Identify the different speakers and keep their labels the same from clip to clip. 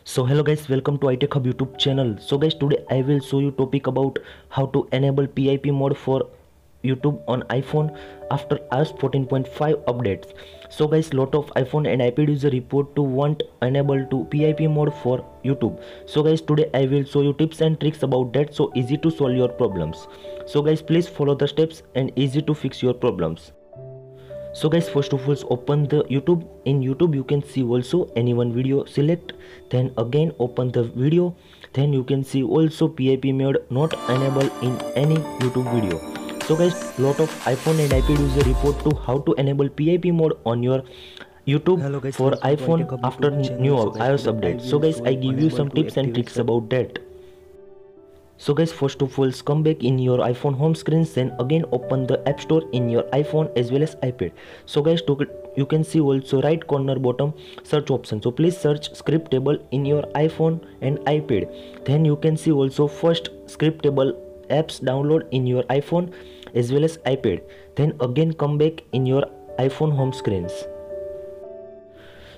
Speaker 1: So hello guys, welcome to iTechHub YouTube channel. So guys, today I will show you topic about how to enable PiP mode for YouTube on iPhone after iOS 14.5 updates. So guys, lot of iPhone and iPad user report to want enable to PiP mode for YouTube. So guys, today I will show you tips and tricks about that, so easy to solve your problems. So guys, please follow the steps and easy to fix your problems. So guys, first of all, open the YouTube. In YouTube you can see also any one video, select, then again open the video, then you can see also PiP mode not enable in any YouTube video. So guys, lot of iPhone and iPad user report to how to enable PiP mode on your YouTube guys, for iPhone after new iOS update. So guys, I give you some tips and tricks about that. So guys, first of all, come back in your iPhone home screen, then again open the App Store in your iPhone as well as iPad. So guys, you can see also right corner bottom search option. So please search script table in your iPhone and iPad. Then you can see also first script table apps download in your iPhone as well as iPad. Then again come back in your iPhone home screens.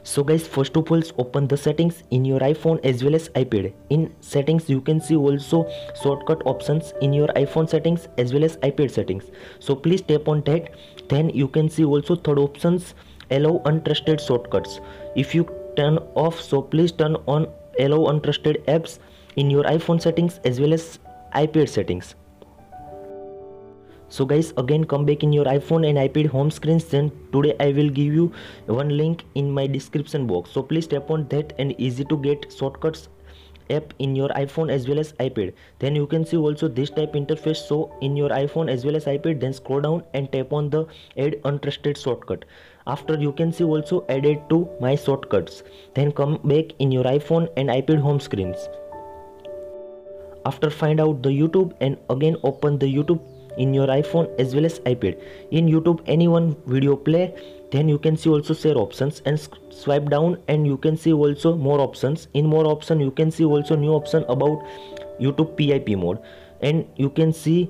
Speaker 1: So guys, first of all, open the settings in your iPhone as well as iPad. In settings you can see also shortcut options in your iPhone settings as well as iPad settings. So please tap on that. Then you can see also third options, allow untrusted shortcuts. If you turn off, so please turn on allow untrusted apps in your iPhone settings as well as iPad settings. So guys, again come back in your iPhone and iPad home screens. Then today I will give you one link in my description box, so please tap on that and easy to get shortcuts app in your iPhone as well as iPad. Then you can see also this type interface so in your iPhone as well as iPad. Then scroll down and tap on the add untrusted shortcut. After you can see also added to my shortcuts. Then come back in your iPhone and iPad home screens. After find out the YouTube and again open the YouTube in your iPhone as well as iPad. In YouTube any one video play, then you can see also share options and swipe down and you can see also more options. In more option you can see also new option about YouTube PiP mode and you can see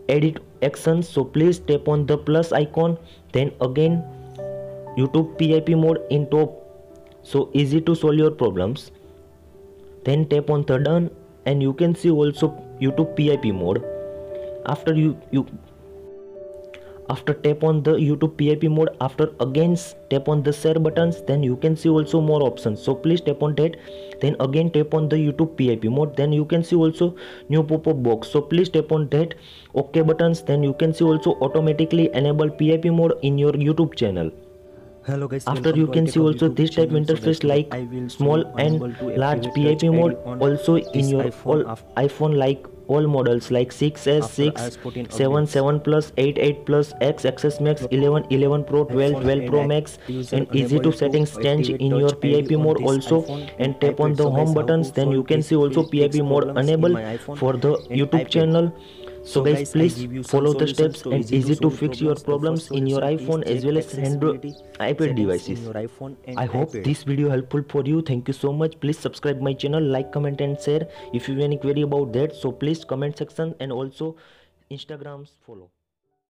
Speaker 1: edit actions. So please tap on the plus icon, then again YouTube PiP mode in top, so easy to solve your problems. Then tap on the done and you can see also YouTube PiP mode. After after tap on the YouTube PiP mode, after again tap on the share buttons, then you can see also more options. So please tap on that, then again tap on the YouTube PiP mode. Then you can see also new pop-up box, so please tap on that, OK buttons. Then you can see also automatically enable PiP mode in your YouTube channel.
Speaker 2: Hello guys,
Speaker 1: after you can see also this type interface like small and large PiP mode also in your iPhone like all models like 6s, 6, 7, 7 Plus, 8, 8 Plus, X, XS Max, 11, 11 Pro, 12, 12 Pro Max, and easy to settings change in your PiP mode also. And tap on the home buttons, then you can see also PiP mode enable for the YouTube channel. So guys, please follow the steps and easy to fix your problems in your iPhone as well as Android iPad devices. I hope this video helpful for you. Thank you so much. Please subscribe my channel, like, comment and share if you have any query about that. So please comment section and also Instagrams follow.